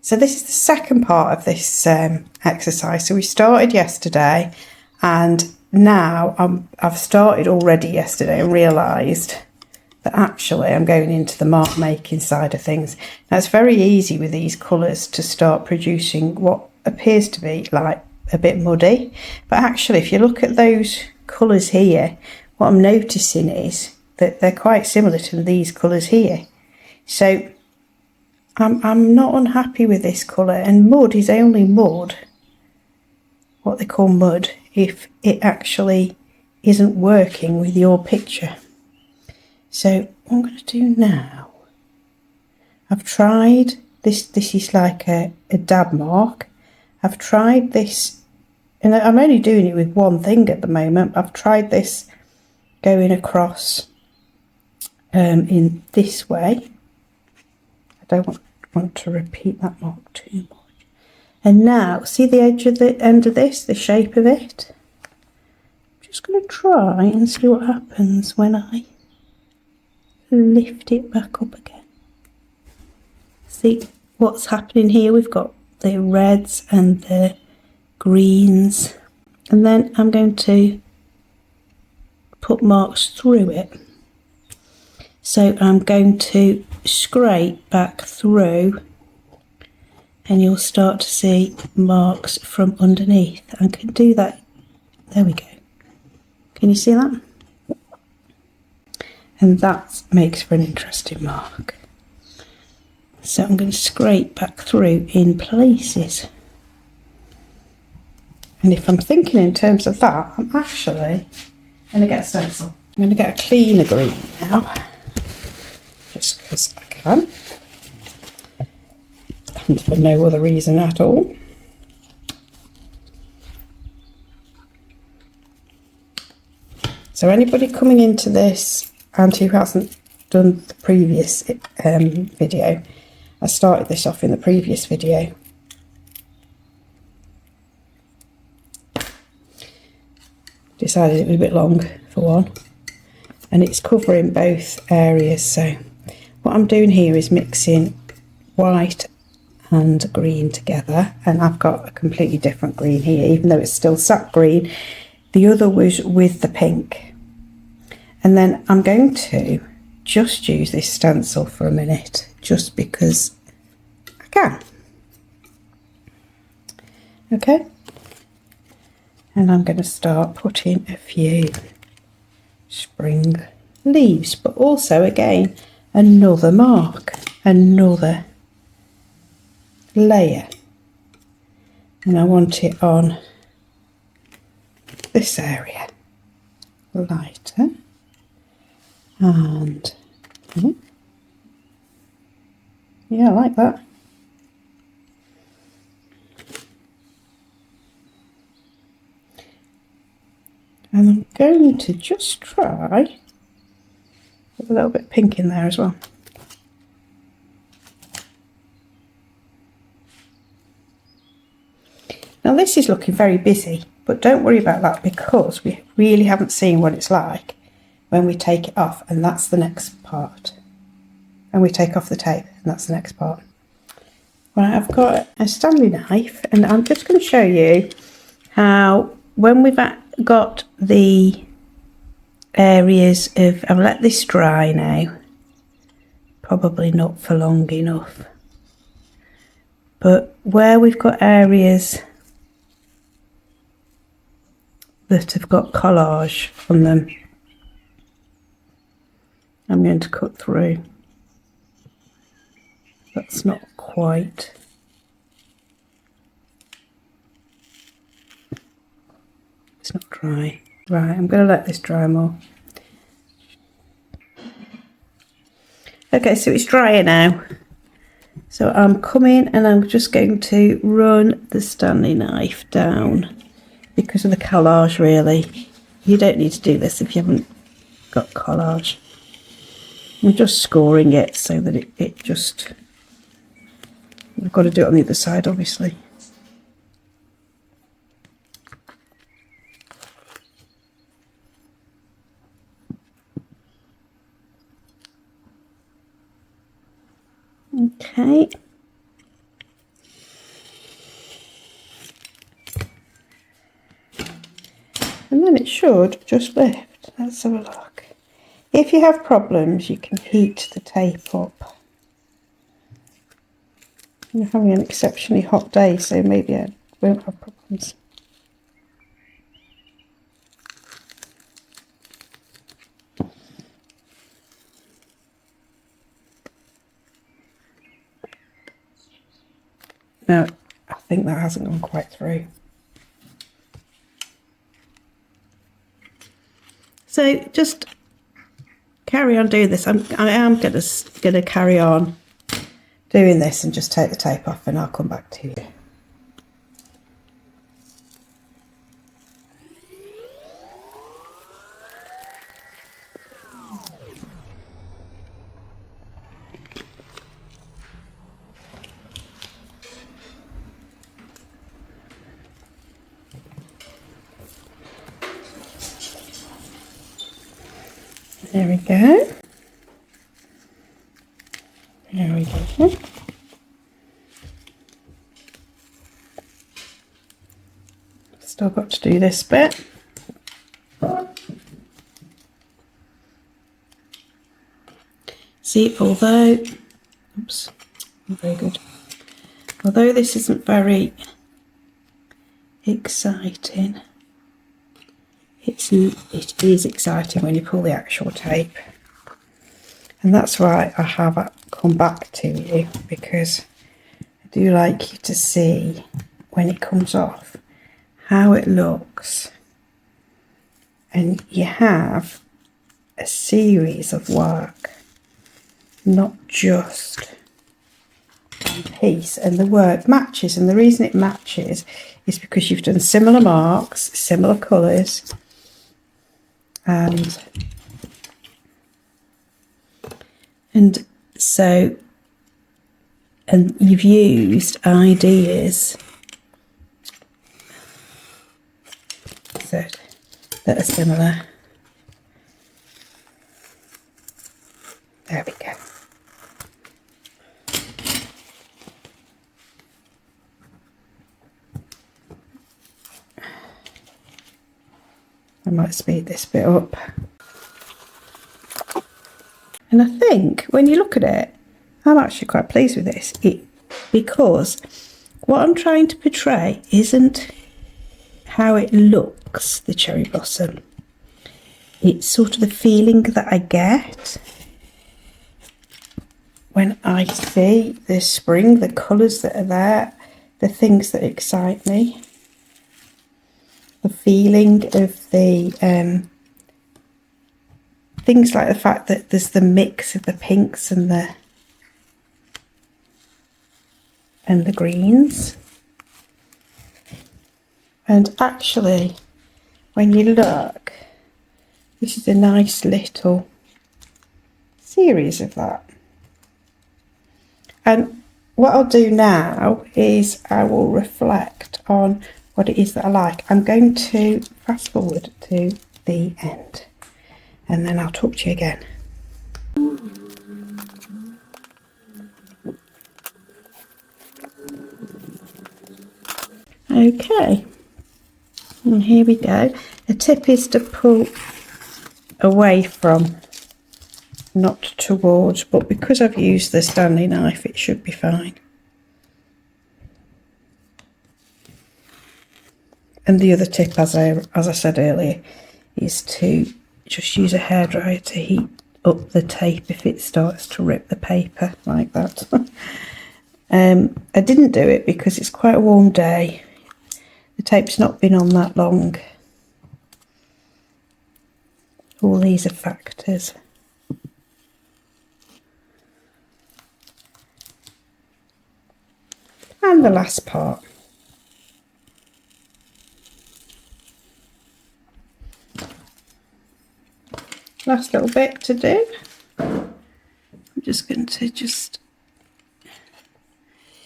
So this is the second part of this exercise. So we started yesterday, and now I've started already yesterday and realised that actually I'm going into the mark making side of things. Now it's very easy with these colours to start producing what appears to be like a bit muddy, but actually if you look at those colours here, what I'm noticing is that they're quite similar to these colours here. So I'm not unhappy with this colour, and mud is only mud, what they call mud, if it actually isn't working with your picture. So what I'm going to do now, I've tried this, is like a dab mark. I've tried this, and I'm only doing it with one thing at the moment. I've tried this going across in this way. I don't want to repeat that mark too much. And now, see the edge of the end of this, the shape of it? I'm just going to try and see what happens when I lift it back up again. See what's happening here? We've got the reds and the greens, and then I'm going to put marks through it. So I'm going to scrape back through, and you'll start to see marks from underneath. I can do that. There we go. Can you see that? And that makes for an interesting mark. So I'm going to scrape back through in places. And if I'm thinking in terms of that, I'm actually going to get a stencil. I'm going to get a cleaner green now, just because I can, and for no other reason at all. So anybody coming into this and who hasn't done the previous video, I started this off in the previous video. Decided it was a bit long for one, and it's covering both areas. So what I'm doing here is mixing white and green together, and I've got a completely different green here, even though it's still sap green. The other was with the pink. And then I'm going to just use this stencil for a minute, just because I can. Okay. And I'm going to start putting a few spring leaves, but also again another mark, another layer, and I want it on this area lighter, and yeah, I like that. And I'm going to just try with a little bit of pink in there as well. Now this is looking very busy, but don't worry about that, because we really haven't seen what it's like when we take it off, and that's the next part. And we take off the tape, and that's the next part. Right, I've got a Stanley knife, and I'm just going to show you how, when we've got the areas of, I've let this dry now, probably not for long enough, but where we've got areas that have got collage on them, I'm going to cut through. That's not quite. It's not dry. Right, I'm going to let this dry more. Okay, so it's drier now. So I'm coming and I'm just going to run the Stanley knife down because of the collage, really. You don't need to do this if you haven't got collage. I'm just scoring it so that it just... I've got to do it on the other side, obviously. Okay. and then it should just lift. Let's have a look. If you have problems, you can heat the tape up. You're having an exceptionally hot day, so maybe I won't have problems. No, I think that hasn't gone quite through. So just carry on doing this. I am gonna carry on doing this and just take the tape off, and I'll come back to you. There we go. There we go. Still got to do this bit. See, although, oops, not very good. Although this isn't very exciting, it is exciting when you pull the actual tape. And that's why I have come back to you, because I do like you to see when it comes off how it looks. And you have a series of work, not just one piece, and the work matches. And the reason it matches is because you've done similar marks, similar colours, and so, and you've used ideas that are similar. There we go. I might speed this bit up. And I think when you look at it, I'm actually quite pleased with this, because what I'm trying to portray isn't how it looks, the cherry blossom. It's sort of the feeling that I get when I see the spring, the colours that are there, the things that excite me, the feeling of the things like the fact that there's the mix of the pinks and the greens. And actually, when you look, this is a nice little series of that. And what I'll do now is I will reflect on what it is that I like. I'm going to fast forward to the end, and then I'll talk to you again. Okay, and here we go. The tip is to pull away from, not towards, but because I've used the Stanley knife, it should be fine. And the other tip, as I said earlier, is to just use a hairdryer to heat up the tape if it starts to rip the paper like that. I didn't do it because it's quite a warm day. The tape's not been on that long. All these are factors. And the last part. Last little bit to do. I'm just going to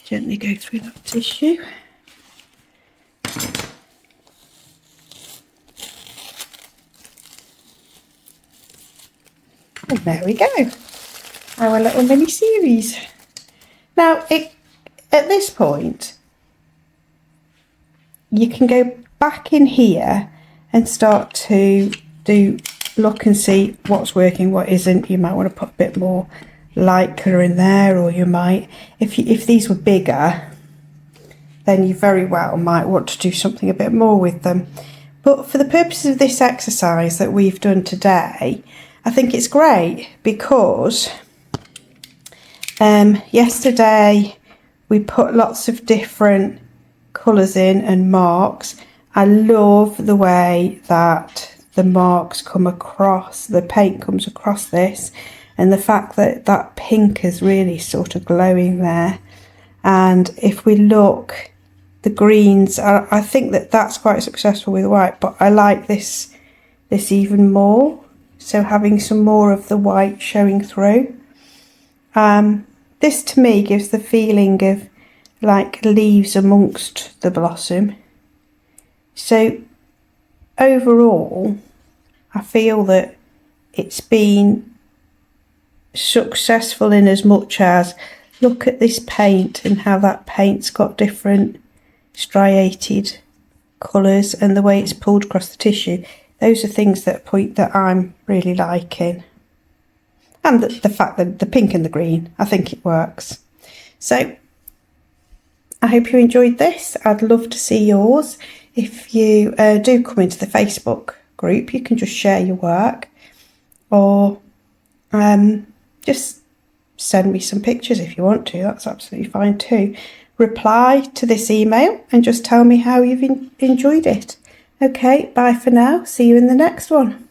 gently go through that tissue. And there we go, our little mini series. Now, at this point, you can go back in here and start to look and see what's working, what isn't. You might want to put a bit more light colour in there, or you might, if these were bigger, then you very well might want to do something a bit more with them. But for the purposes of this exercise that we've done today, I think it's great because yesterday we put lots of different colours in and marks. I love the way that the marks come across, the paint comes across this, and the fact that that pink is really sort of glowing there. And if we look, the greens, I think that that's quite successful with white, but I like this even more. So having some more of the white showing through. This to me gives the feeling of like leaves amongst the blossom. So overall, I feel that it's been successful in as much as, look at this paint and how that paint's got different striated colours and the way it's pulled across the tissue. Those are things that I'm really liking. And the fact that the pink and the green, I think it works. So I hope you enjoyed this. I'd love to see yours. If you do come into the Facebook group, you can just share your work, or just send me some pictures if you want to. That's absolutely fine too. Reply to this email and just tell me how you've enjoyed it. Okay, bye for now. See you in the next one.